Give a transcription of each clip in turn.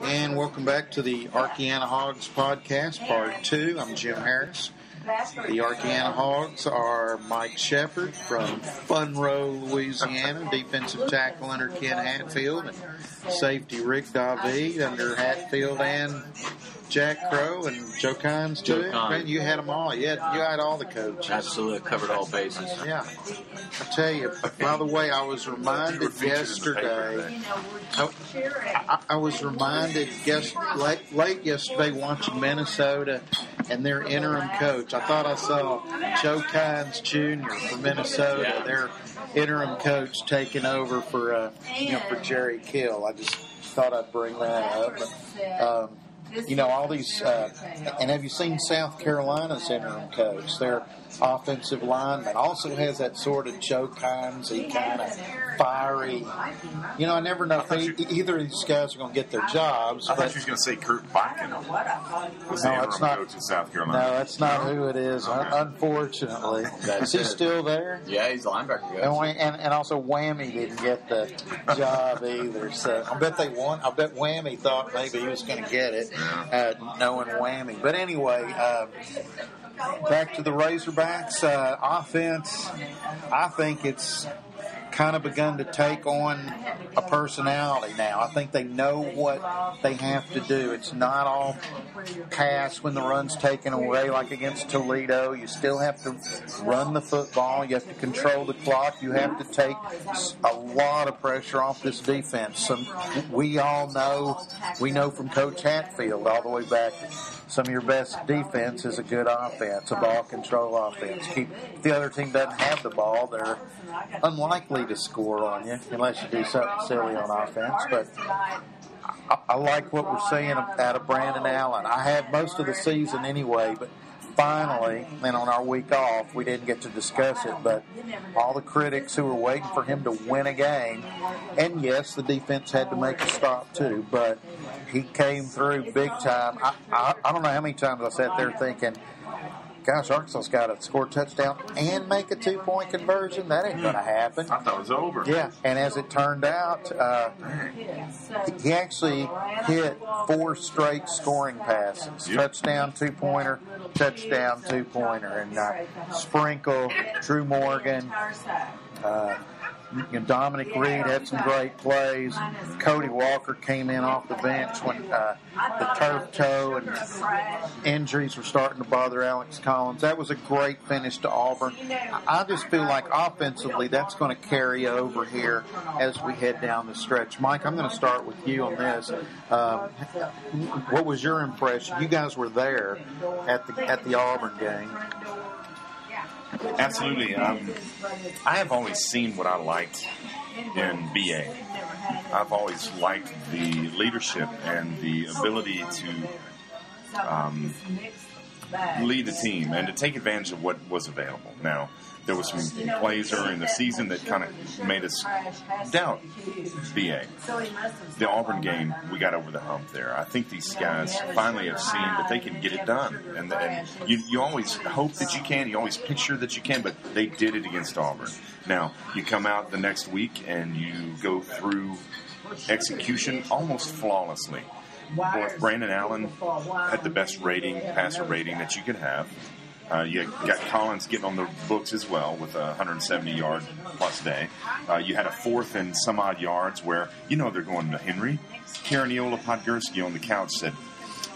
And welcome back to the Arkyana Hogs podcast, part 2. I'm Jim Harris. The Arkyana Hogs are Mike Shepard from Funroe, Louisiana, defensive tackle under Ken Hatfield, and safety Rick David under Hatfield and Jack Crow and Joe Kynes too. Man, you had them all. You had all the coaches. Absolutely, covered all bases. Yeah. I tell you, by the way, I was reminded yesterday. I was reminded late yesterday watching Minnesota and their interim coach. I thought I saw Joe Kynes Jr. from Minnesota, their interim coach, taking over for Jerry Kill. I just thought I'd bring that up. But, all these, and have you seen South Carolina's interim coach? Their offensive lineman also has that sort of Joe Kynes-y kind of fiery. I never know if either of these guys are going to get their jobs. I thought you were going to say Kurt Botkin was the interim coach in South Carolina. No, that's not who it is, unfortunately. Is he still there? Yeah, he's a linebacker coach. And also Whammy didn't get the job either. So I bet they won. I bet Whammy thought maybe he was going to get it, knowing Whammy. But anyway, back to the Razorbacks offense. I think it's kind of begun to take on a personality now. I think they know what they have to do. It's not all pass when the run's taken away like against Toledo. You still have to run the football. You have to control the clock. You have to take a lot of pressure off this defense. We know from Coach Hatfield all the way back, some of your best defense is a good offense, a ball control offense. If the other team doesn't have the ball, they're unlikely to score on you unless you do something silly on offense. But I like what we're seeing out of Brandon Allen. I had most of the season anyway, but finally, and on our week off, we didn't get to discuss it, but all the critics who were waiting for him to win a game, and yes, the defense had to make a stop too, but he came through big time. I don't know how many times I sat there thinking, gosh, Arkansas's got to score a touchdown and make a 2-point conversion. That ain't going to happen. I thought it was over. Yeah, and as it turned out, he actually hit 4 straight scoring passes. Yep. Touchdown, 2-pointer, touchdown, 2-pointer. And Sprinkle, Drew Morgan, Dominic Reed had some great plays. Cody Walker came in off the bench when the turf toe and injuries were starting to bother Alex Collins. That was a great finish to Auburn. I just feel like offensively that's going to carry over here as we head down the stretch. Mike, I'm going to start with you on this. What was your impression? You guys were there at the Auburn game. Absolutely. I have always seen what I liked in BA. I've always liked the leadership and the ability to lead the team and to take advantage of what was available. Now, there was some plays early in the season that kind of made us doubt BA. The Auburn game, we got over the hump there. I think these guys finally have seen that they can get it done. And you always hope that you can. You always picture that you can, but they did it against Auburn. Now, you come out the next week and you go through execution almost flawlessly. Brandon Allen had the best passer rating that you could have. You got Collins getting on the books as well with a 170-yard plus day. You had a 4th and some odd yards where they're going to Henry. Karen Eola Podgorski on the couch said,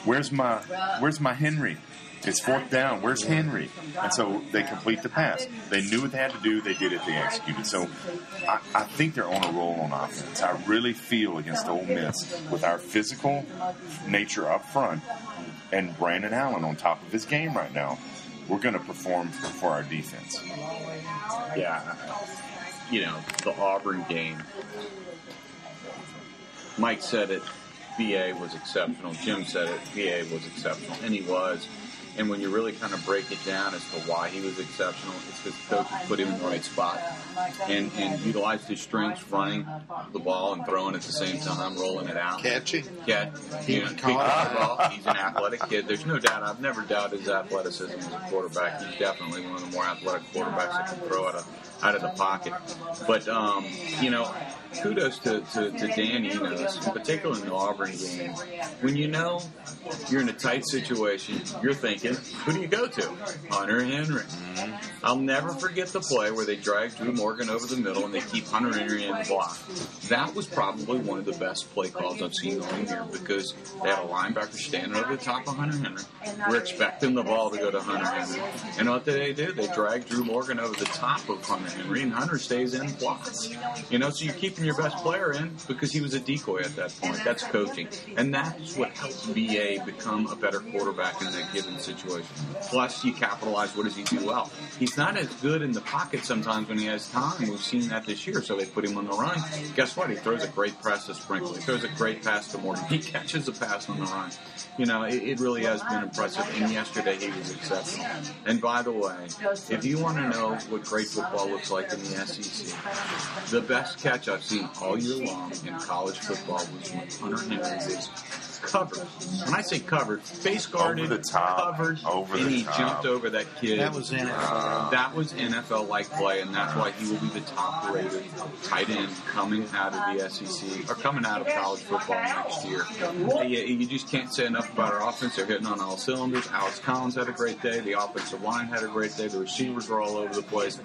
"Where's my Henry? It's 4th down. Where's Henry?" And so they complete the pass. They knew what they had to do. They did it. They executed. So I think they're on a roll on offense. I really feel against Ole Miss with our physical nature up front and Brandon Allen on top of his game right now, we're going to perform for our defense. Yeah. The Auburn game, Mike said it, BA was exceptional. Jim said it, BA was exceptional. And he was. And when you really kind of break it down as to why he was exceptional, it's because the coaches put him in the right spot and utilized his strengths, running the ball and throwing at the same time, rolling it out. Catching. Big ball. He's an athletic kid. There's no doubt. I've never doubted his athleticism as a quarterback. He's definitely one of the more athletic quarterbacks that can throw out of the pocket. But, kudos to Dan Enos, in particular in the Auburn game. When you know you're in a tight situation, you're thinking, who do you go to? Hunter Henry. I'll never forget the play where they drag Drew Morgan over the middle and they keep Hunter Henry in the block. That was probably one of the best play calls I've seen all year because they had a linebacker standing over the top of Hunter Henry. We're expecting the ball to go to Hunter Henry. And what did they do? They dragged Drew Morgan over the top of Hunter Henry, and Hunter stays in blocks. So you're keeping your best player in because he was a decoy at that point. That's coaching. And that's what helps BA become a better quarterback in that given situation. Plus, you capitalize, what does he do well? He's not as good in the pocket sometimes when he has time. We've seen that this year, so they put him on the run. Guess what? He throws a great pass to Sprinkle. He throws a great pass to Morgan. He catches a pass on the run. It really has been impressive. And yesterday he was exceptional. And by the way, if you want to know what great football looks like in the SEC, the best catch I've seen all year long in college football was when Hunter Henry was covered. When I say covered, face guarded, covered, and he jumped over that kid. That was NFL. That was NFL-like play, and that's why he will be the top-rated tight end coming out of the SEC, or coming out of college football next year. You just can't say enough about our offense. They're hitting on all cylinders. Alex Collins had a great day. The offensive line had a great day. The receivers were all over the place.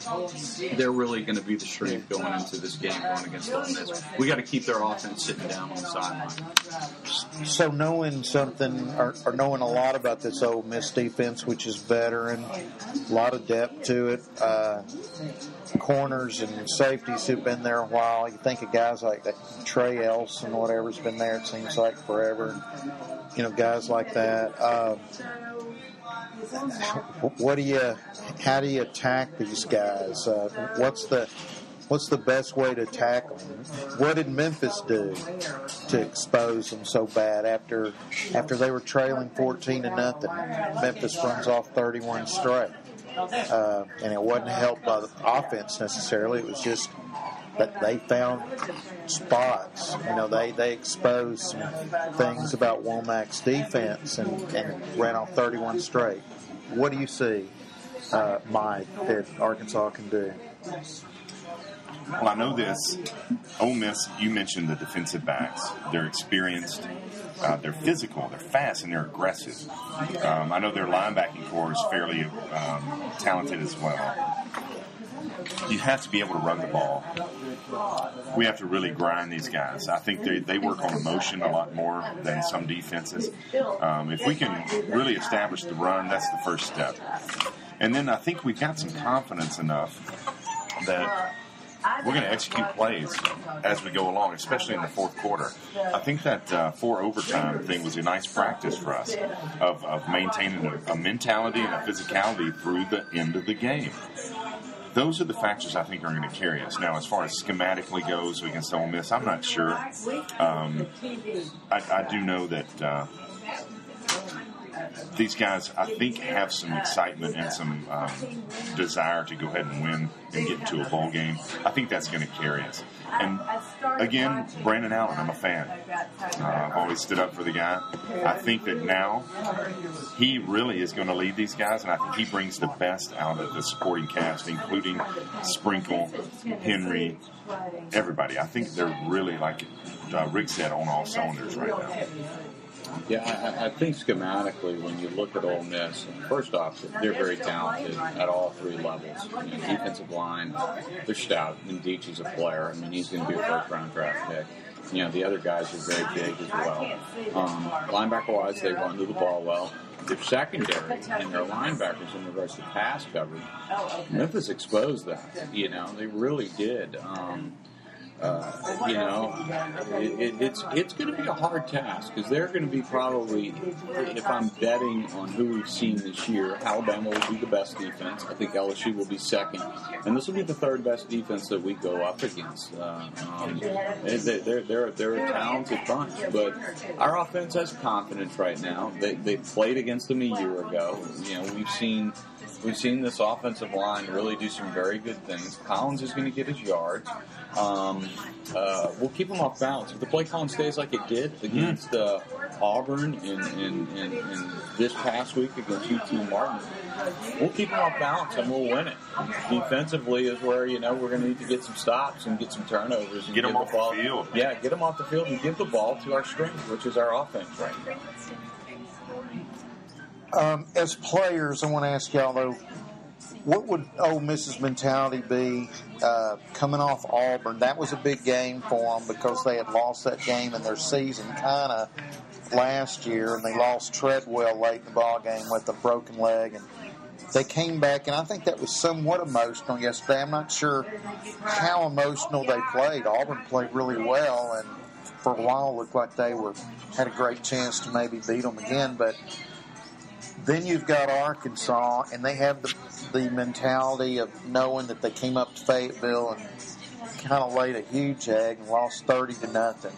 They're really going to be the strength going into this game going against Ole Miss. We got to keep their offense sitting down on the sideline. So knowing something or knowing a lot about this Ole Miss defense, which is veteran, a lot of depth to it, corners and safeties who've been there a while. You think of guys like that Trey Elson, whatever's been there, it seems like forever. Guys like that. How do you attack these guys? What's the best way to tackle them? What did Memphis do to expose them so bad after they were trailing 14-0? Memphis runs off 31 straight, and it wasn't helped by the offense necessarily. It was just that they found spots. They exposed some things about Womack's defense and ran off 31 straight. What do you see, Mike, that Arkansas can do? Well, I know this. Ole Miss, you mentioned the defensive backs. They're experienced, they're physical, they're fast, and they're aggressive. I know their linebacking core is fairly talented as well. You have to be able to run the ball. We have to really grind these guys. I think they work on emotion a lot more than some defenses. If we can really establish the run, that's the first step. And then I think we've got some confidence enough that we're going to execute plays as we go along, especially in the fourth quarter. I think that 4 overtime thing was a nice practice for us of maintaining a mentality and a physicality through the end of the game. Those are the factors I think are going to carry us. Now, as far as schematically goes against Ole Miss, I'm not sure. I do know that these guys, I think, have some excitement and some desire to go ahead and win and get into a bowl game. I think that's going to carry us. And, again, Brandon Allen, I'm a fan. I've always stood up for the guy. I think that now he really is going to lead these guys, and I think he brings the best out of the supporting cast, including Sprinkle, Henry, everybody. I think they're really, like Rick said, on all cylinders right now. Yeah, I think schematically, when you look at Ole Miss, first off, they're very talented at all 3 levels. Defensive line, they're stout. And Deitchie's a player. He's going to be a first-round draft pick. The other guys are very big as well. Linebacker-wise, they run to the ball well. Their secondary and their linebackers in regards to pass coverage, Memphis exposed that. They really did. It's going to be a hard task because they're going to be probably, if I'm betting on who we've seen this year, Alabama will be the best defense. I think LSU will be second, and this will be the 3rd best defense that we go up against. They're a talented bunch, but our offense has confidence right now. They played against them a year ago. We've seen We've seen this offensive line really do some very good things. Collins is going to get his yards. We'll keep him off balance. If the play calling stays like it did against Auburn in this past week against UT Martin, we'll keep him off balance and we'll win it. Defensively is where, we're going to need to get some stops and get some turnovers. And get them off the field. Yeah, get them off the field and give the ball to our strength, which is our offense right now. As players, I want to ask y'all, though, what would Ole Miss's mentality be coming off Auburn? That was a big game for them because they had lost that game in their season kind of last year, and they lost Treadwell late in the ball game with a broken leg. And they came back, and I think that was somewhat emotional yesterday. I'm not sure how emotional they played. Auburn played really well, and for a while looked like they had a great chance to maybe beat them again. But then you've got Arkansas, and they have the mentality of knowing that they came up to Fayetteville and kind of laid a huge egg and lost 30-0.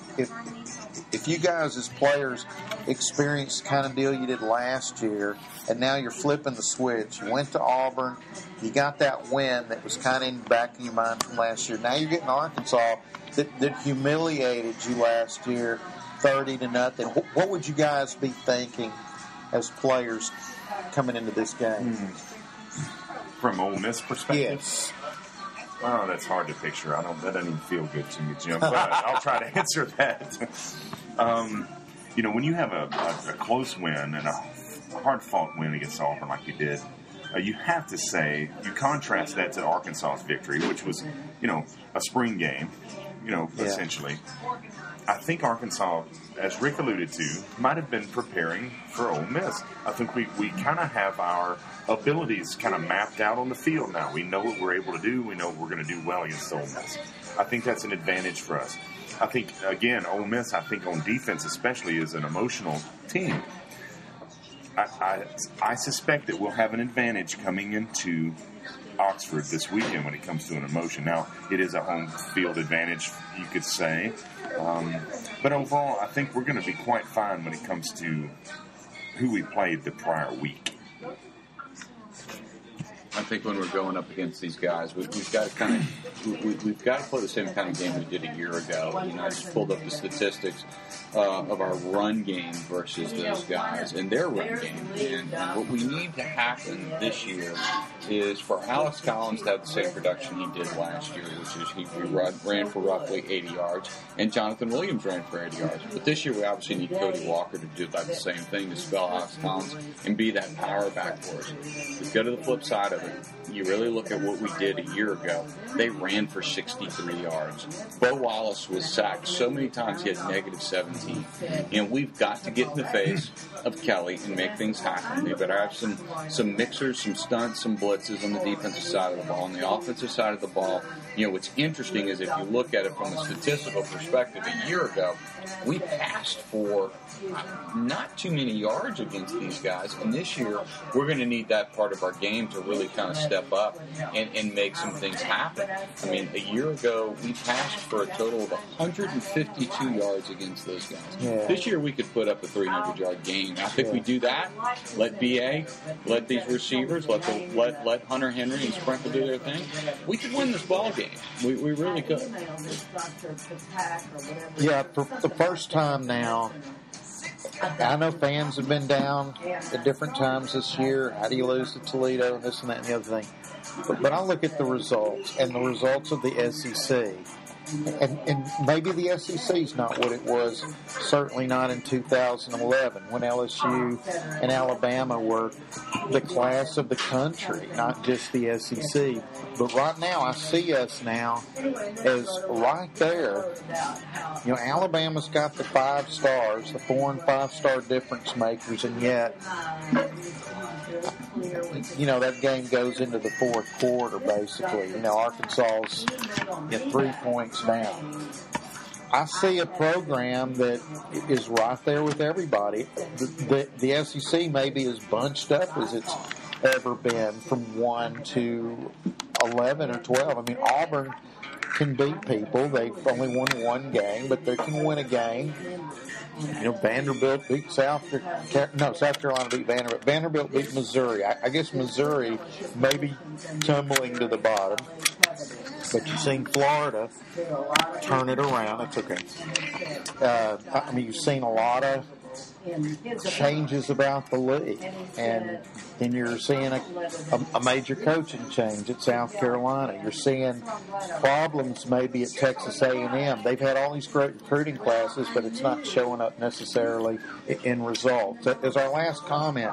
If you guys as players experience the kind of deal you did last year, and now you're flipping the switch, you went to Auburn, you got that win that was kind of in the back of your mind from last year. Now you're getting Arkansas that humiliated you last year, 30-0. What would you guys be thinking as players coming into this game? From Ole Miss perspective? Yes. Oh, that's hard to picture. That doesn't even feel good to me, Jim. But I'll try to answer that. When you have a close win and a hard-fought win against Auburn like you did, you have to say, you contrast that to Arkansas's victory, which was, a spring game, essentially. I think Arkansas, as Rick alluded to, might have been preparing for Ole Miss. I think we kind of have our abilities kind of mapped out on the field now. We know what we're able to do. We know we're going to do well against Ole Miss. I think that's an advantage for us. I think, again, Ole Miss, I think on defense especially, is an emotional team. I suspect that we'll have an advantage coming into Oxford this weekend when it comes to an emotion. Now, it is a home field advantage, you could say. But overall, I think we're going to be quite fine when it comes to who we played the prior week. I think when we're going up against these guys, we've got to we've got to play the same kind of game we did a year ago. I just pulled up the statistics of our run game versus those guys and their run game. And what we need to happen this year is for Alex Collins to have the same production he did last year, which is he ran for roughly 80 yards, and Jonathan Williams ran for 80 yards. But this year we obviously need Cody Walker to do about the same thing, to spell Alex Collins and be that power back for us. We go to the flip side of it. You really look at what we did a year ago. They ran for 63 yards. Bo Wallace was sacked so many times he had negative 17. We've got to get in the face of Kelly and make things happen. They better have some mixers, some stunts, some blitzes on the defensive side of the ball. On the offensive side of the ball, what's interesting is if you look at it from a statistical perspective, a year ago, we passed for not too many yards against these guys. And this year, we're going to need that part of our game to really kind of step up and make some things happen. A year ago, we passed for a total of 152 yards against those guys. Yeah. This year, we could put up a 300-yard game. I think we do that. Let BA, let these receivers, let Hunter Henry and Sprinkle do their thing. We could win this ball game. We really could. Yeah, for the first time now, I know fans have been down at different times this year. How do you lose to Toledo? This and that and the other thing. But I look at the results and the results of the SEC. And maybe the SEC is not what it was, certainly not in 2011 when LSU and Alabama were the class of the country, not just the SEC. But right now, I see us now as right there. Alabama's got the 5 stars, the 4 and 5 star difference makers, and yet, that game goes into the fourth quarter, basically. Arkansas's 3 points down. I see a program that is right there with everybody. The SEC may be as bunched up as it's ever been from 1 to 11 or 12. Auburn can beat people. They've only won one game, but they can win a game. Vanderbilt beat South Carolina beat Vanderbilt. Vanderbilt beat Missouri. I guess Missouri maybe tumbling to the bottom. But you've seen Florida turn it around. That's okay. You've seen a lot of changes about the league, and then you're seeing a major coaching change at South Carolina. You're seeing problems maybe at Texas A&M. They've had all these great recruiting classes, but it's not showing up necessarily in results. As our last comment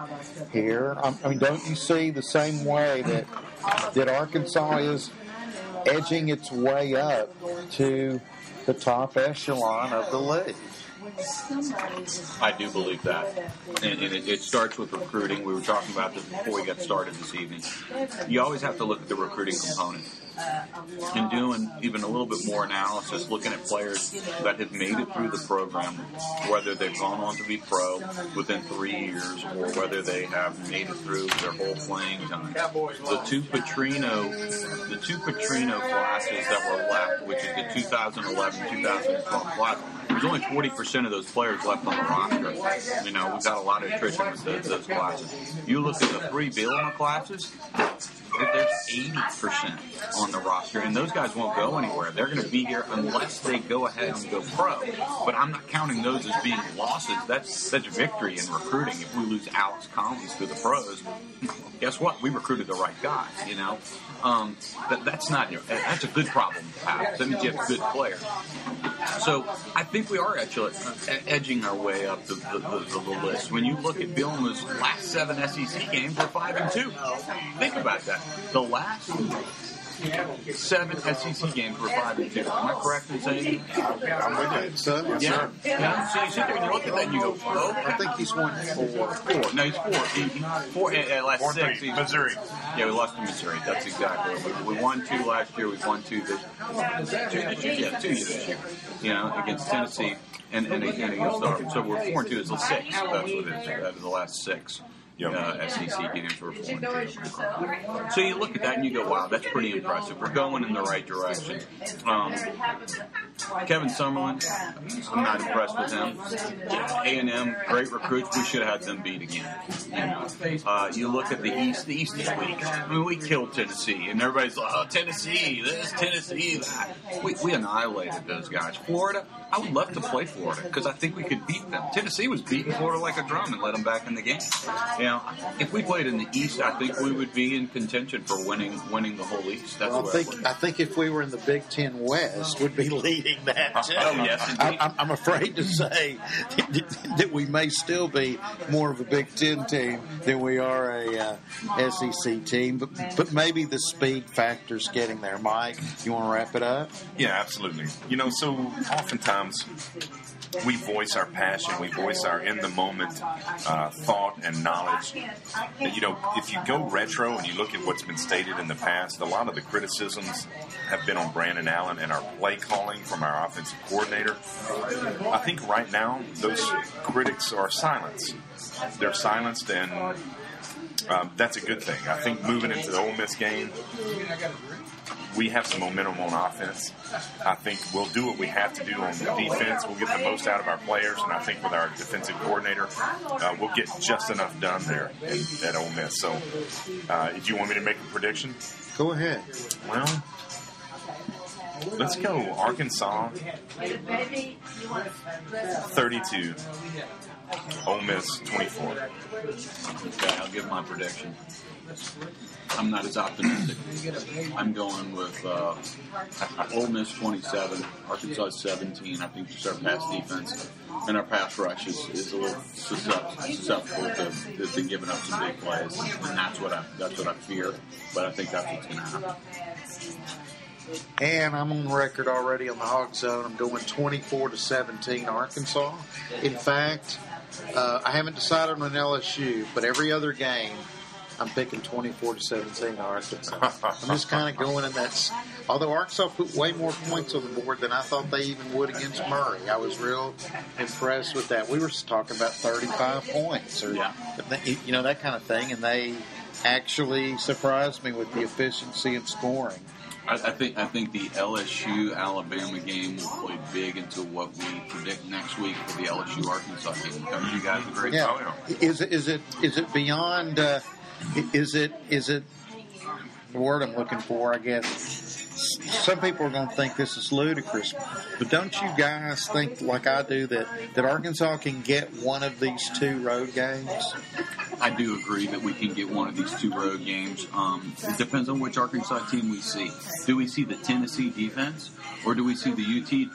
here, don't you see the same way that Arkansas is edging its way up to the top echelon of the league? I do believe that. And it starts with recruiting. We were talking about this before we got started this evening. You always have to look at the recruiting component. And doing even a little bit more analysis, looking at players that have made it through the program, whether they've gone on to be pro within 3 years or whether they have made it through their whole playing time. The two Petrino classes that were left, which is the 2011-2012 class, there's only 40% of those players left on the roster. We've got a lot of attrition with those classes. You look at the 3 Bielema classes, there's 80% on the roster, and those guys won't go anywhere. They're going to be here unless they go ahead and go pro. But I'm not counting those as being losses. That's victory in recruiting. If we lose Alex Collins to the pros, guess what? We recruited the right guys. That's a good problem to have. That means you have good players. So I think we are edging our way up the list. When you look at Bielema's last 7 SEC games, we're 5-2. Think about that. The last 7 SEC games were 5-2. Am I correct in saying that? I'm with you. So, yeah. So you sit there and you look at that and you go, I think he's won 4. No, he's 4. 4 at last 6. Missouri. Yeah, we lost to Missouri. That's exactly it. We won 2 last year. We've won 2 this year. Yeah, 2 this year. Against Tennessee and against Arkansas. So we're 4-2 is the 6th. That's what it is. That is the last 6. SEC games were 4-2. So you look at that and you go, wow, that's pretty impressive. We're going in the right direction. Kevin Summerlin, I'm not impressed with him. A&M, great recruits. We should have had them beat again. You look at the East. The East is weak. We killed Tennessee, and everybody's like, oh, Tennessee, this, Tennessee, that. We annihilated those guys. Florida, I would love to play Florida because I think we could beat them. Tennessee was beating Florida like a drum and let them back in the game. If we played in the East, I think we would be in contention for winning the whole East. That's I think if we were in the Big Ten West, we'd be leading that. Oh yes, indeed. I'm afraid to say that we may still be more of a Big Ten team than we are a SEC team, but maybe the speed factor's getting there. Mike, you want to wrap it up? Yeah, absolutely. So oftentimes we voice our passion, we voice our in-the-moment thought and knowledge. If you go retro and you look at what's been stated in the past, a lot of the criticisms have been on Brandon Allen and our play calling from our offensive coordinator. I think right now those critics are silenced. They're silenced, and that's a good thing. I think moving into the Ole Miss game, we have some momentum on offense. I think we'll do what we have to do on defense. We'll get the most out of our players, and I think with our defensive coordinator, we'll get just enough done there at Ole Miss. So, if you want me to make a prediction? Go ahead. Well, let's go Arkansas 32, Ole Miss 24. Okay, I'll give my prediction. I'm not as optimistic. I'm going with Ole Miss 27, Arkansas 17. I think just our pass defense and our pass rush is a little susceptible to giving up some big plays, and that's what I fear. But I think that's what's going to happen. And I'm on record already on the Hog Zone. I'm going 24-17 Arkansas. In fact, I haven't decided on LSU, but every other game, I'm picking 24-17 Arkansas. I'm just kind of going in that. Although Arkansas put way more points on the board than I thought they even would against Murray. I was real impressed with that. We were talking about 35 points or that kind of thing, and they actually surprised me with the efficiency of scoring. I think the LSU Alabama game will play big into what we predict next week for the LSU Arkansas game. Don't you guys agree? Yeah. Is it beyond? Is it the word I'm looking for? I guess some people are going to think this is ludicrous, but don't you guys think, like I do, that Arkansas can get one of these 2 road games? I do agree that we can get one of these 2 road games. It depends on which Arkansas team we see. Do we see the Tennessee defense, or do we see the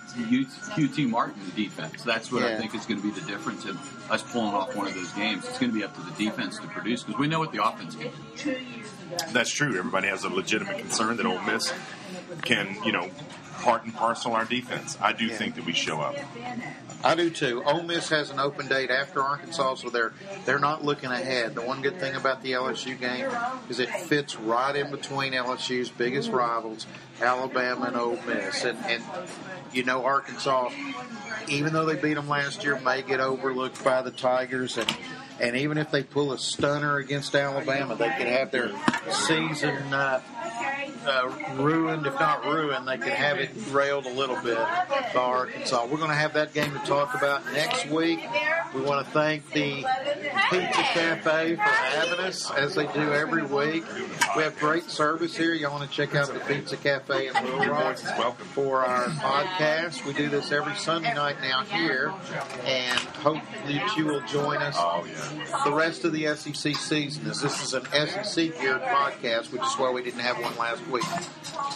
UT Martin defense? That's what I think is going to be the difference in us pulling off one of those games. It's going to be up to the defense to produce, because we know what the offense can do. That's true. Everybody has a legitimate concern that Ole Miss can, part and parcel our defense. I do think that we show up. I do too. Ole Miss has an open date after Arkansas, so they're not looking ahead. The one good thing about the LSU game is it fits right in between LSU's biggest rivals, Alabama and Ole Miss. And Arkansas, even though they beat them last year, may get overlooked by the Tigers. And even if they pull a stunner against Alabama, they could have their season ruined. If not ruined, they could have it railed a little bit by Arkansas. We're going to have that game to talk about next week. We want to thank the Pizza Cafe for having us, as they do every week. We have great service here. Y'all want to check out the Pizza Cafe in Little Rock for our podcast. We do this every Sunday night now here, and hope that you will join us the rest of the SEC season. This is an SEC-geared podcast, which is why we didn't have one last week.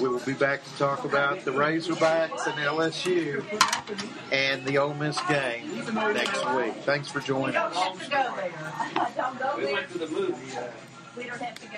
We will be back to talk about the Razorbacks and LSU and the Ole Miss game next week. Thanks for joining us. We went to the movie. We don't have to go.